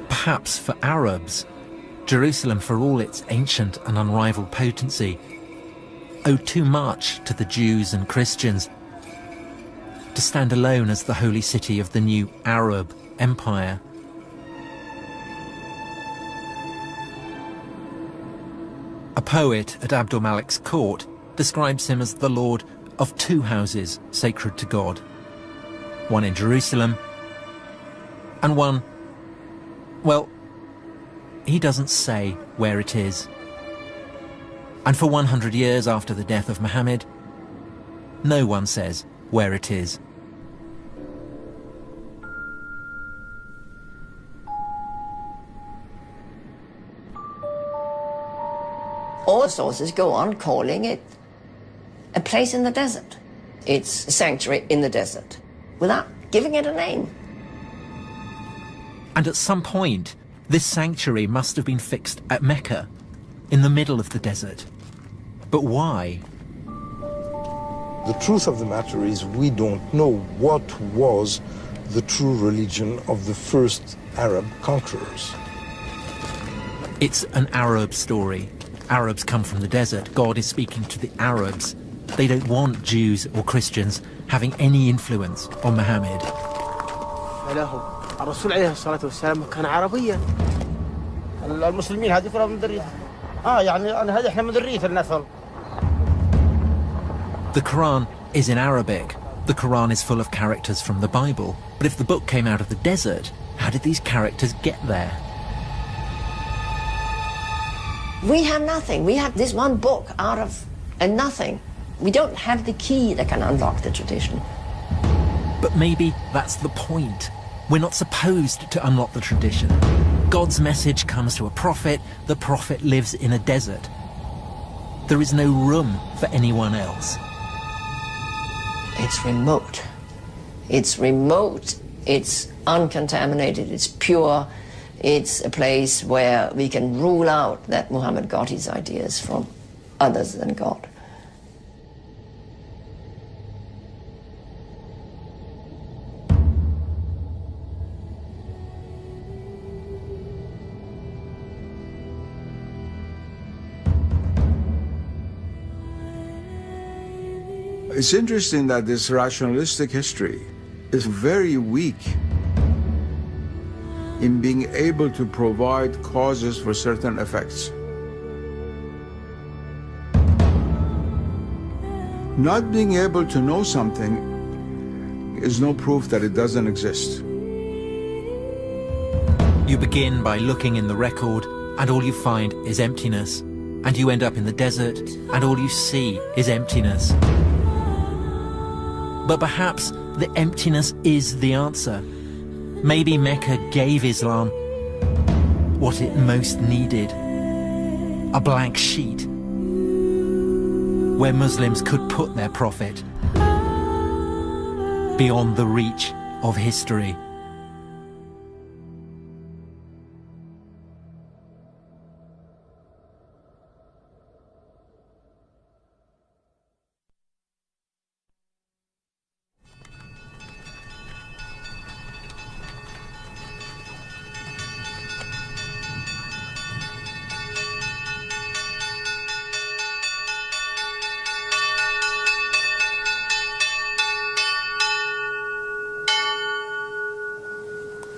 Perhaps for Arabs, Jerusalem, for all its ancient and unrivaled potency, owed too much to the Jews and Christians to stand alone as the holy city of the new Arab empire. A poet at Abdul Malik's court describes him as the lord of two houses sacred to God, one in Jerusalem and one, well, he doesn't say where it is. And for 100 years after the death of Muhammad, no one says where it is. All sources go on calling it a place in the desert. It's a sanctuary in the desert, without giving it a name. And at some point, this sanctuary must have been fixed at Mecca, in the middle of the desert. But why? The truth of the matter is we don't know what was the true religion of the first Arab conquerors. It's an Arab story. Arabs come from the desert. God is speaking to the Arabs. They don't want Jews or Christians having any influence on Muhammad. الرسول عليه الصلاة والسلام كان عربيا. المسلمين هذه كلها من ذريته. يعني هذه احنا من ذرية النسل. The Quran is in Arabic. The Quran is full of characters from the Bible. But if the book came out of the desert, how did these characters get there? We have nothing. We have this one book out of a nothing. We don't have the key that can unlock the tradition. But maybe that's the point. We're not supposed to unlock the tradition. God's message comes to a prophet. The prophet lives in a desert. There is no room for anyone else. It's remote. It's remote. It's uncontaminated. It's pure. It's a place where we can rule out that Muhammad got his ideas from others than God. It's interesting that this rationalistic history is very weak in being able to provide causes for certain effects. Not being able to know something is no proof that it doesn't exist. You begin by looking in the record, and all you find is emptiness. And you end up in the desert, and all you see is emptiness. But perhaps the emptiness is the answer. Maybe Mecca gave Islam what it most needed. A blank sheet where Muslims could put their prophet beyond the reach of history.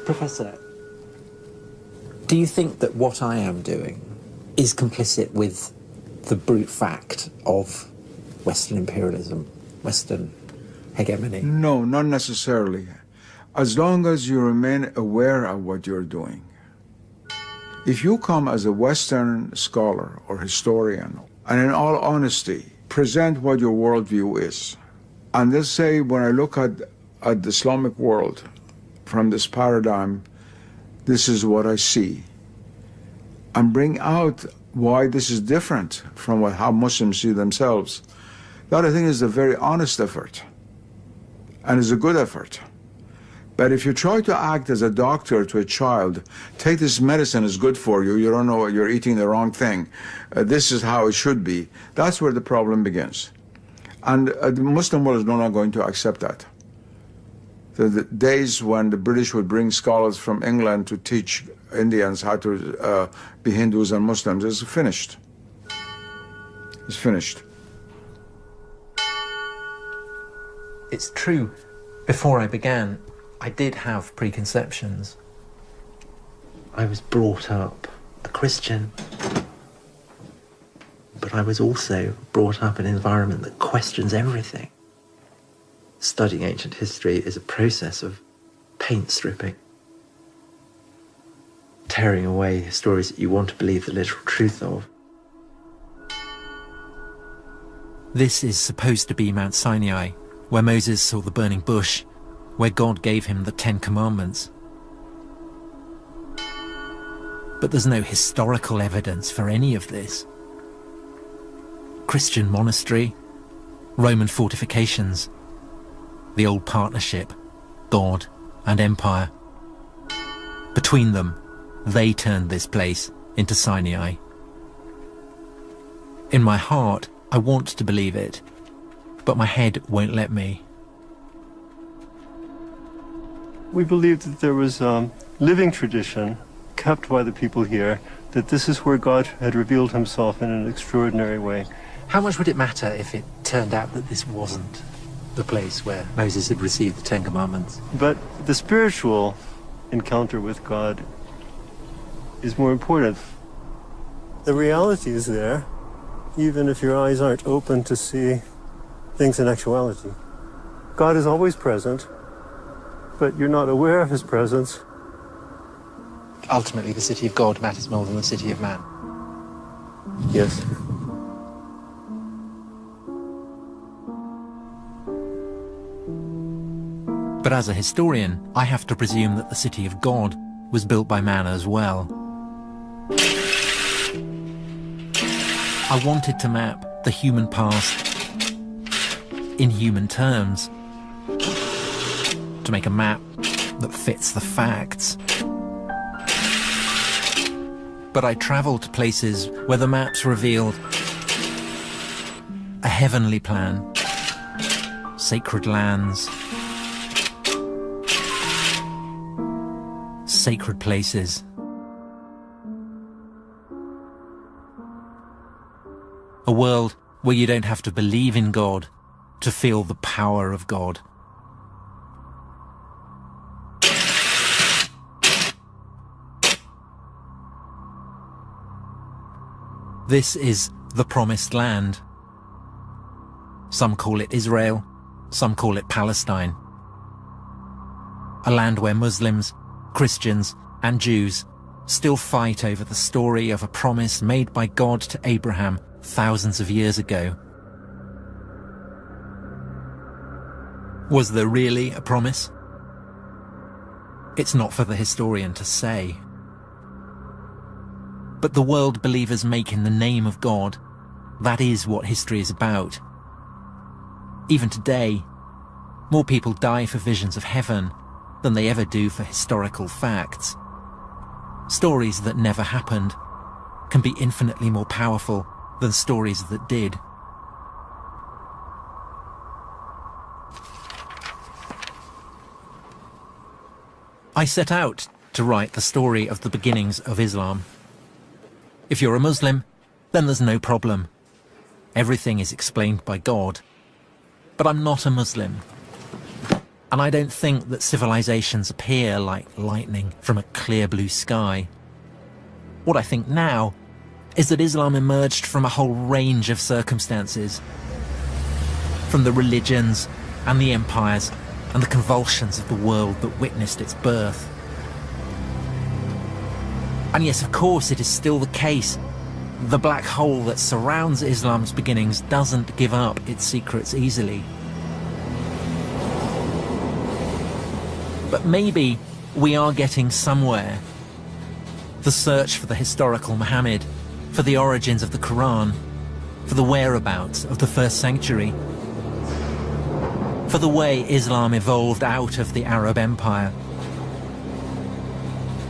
Professor, do you think that what I am doing is complicit with the brute fact of Western imperialism, Western hegemony? No, not necessarily. As long as you remain aware of what you're doing. If you come as a Western scholar or historian, and in all honesty, present what your worldview is, and let's say when I look at the Islamic world from this paradigm, this is what I see, and bring out why this is different from how Muslims see themselves, that I think is a very honest effort, and is a good effort. But if you try to act as a doctor to a child, take this medicine, is good for you, you don't know, you're eating the wrong thing, this is how it should be, that's where the problem begins. And the Muslim world is not going to accept that. The days when the British would bring scholars from England to teach Indians how to be Hindus and Muslims is finished. It's finished. It's true, before I began, I did have preconceptions. I was brought up a Christian, but I was also brought up in an environment that questions everything. Studying ancient history is a process of paint stripping, tearing away stories that you want to believe the literal truth of. This is supposed to be Mount Sinai, where Moses saw the burning bush, where God gave him the 10 Commandments. But there's no historical evidence for any of this. Christian monastery, Roman fortifications, the old partnership, God and empire. Between them, they turned this place into Sinai. In my heart, I want to believe it, but my head won't let me. We believed that there was a living tradition kept by the people here, that this is where God had revealed himself in an extraordinary way. How much would it matter if it turned out that this wasn't the place where Moses had received the 10 Commandments? But the spiritual encounter with God is more important. The reality is there, even if your eyes aren't open to see things in actuality. God is always present, but you're not aware of his presence. Ultimately, the city of God matters more than the city of man. Yes. But as a historian, I have to presume that the city of God was built by man as well. I wanted to map the human past in human terms, to make a map that fits the facts. But I travelled to places where the maps revealed a heavenly plan, sacred lands, sacred places. A world where you don't have to believe in God to feel the power of God. This is the Promised Land. Some call it Israel, some call it Palestine. A land where Muslims, Christians, and Jews still fight over the story of a promise made by God to Abraham thousands of years ago. Was there really a promise? It's not for the historian to say. But the world believers make in the name of God, that is what history is about. Even today, more people die for visions of heaven than they ever do for historical facts. Stories that never happened can be infinitely more powerful than stories that did. I set out to write the story of the beginnings of Islam. If you're a Muslim, then there's no problem. Everything is explained by God. But I'm not a Muslim. And I don't think that civilizations appear like lightning from a clear blue sky. What I think now is that Islam emerged from a whole range of circumstances. From the religions and the empires and the convulsions of the world that witnessed its birth. And yes, of course, it is still the case. The black hole that surrounds Islam's beginnings doesn't give up its secrets easily. But maybe we are getting somewhere. The search for the historical Muhammad, for the origins of the Quran, for the whereabouts of the first sanctuary, for the way Islam evolved out of the Arab Empire.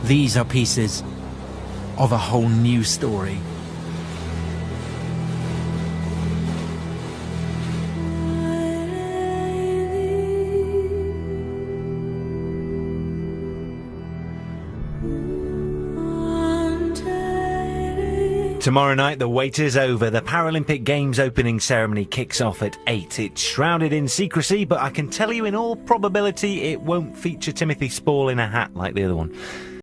These are pieces of a whole new story. Tomorrow night, the wait is over. The Paralympic Games opening ceremony kicks off at 8. It's shrouded in secrecy, but I can tell you in all probability it won't feature Timothy Spall in a hat like the other one.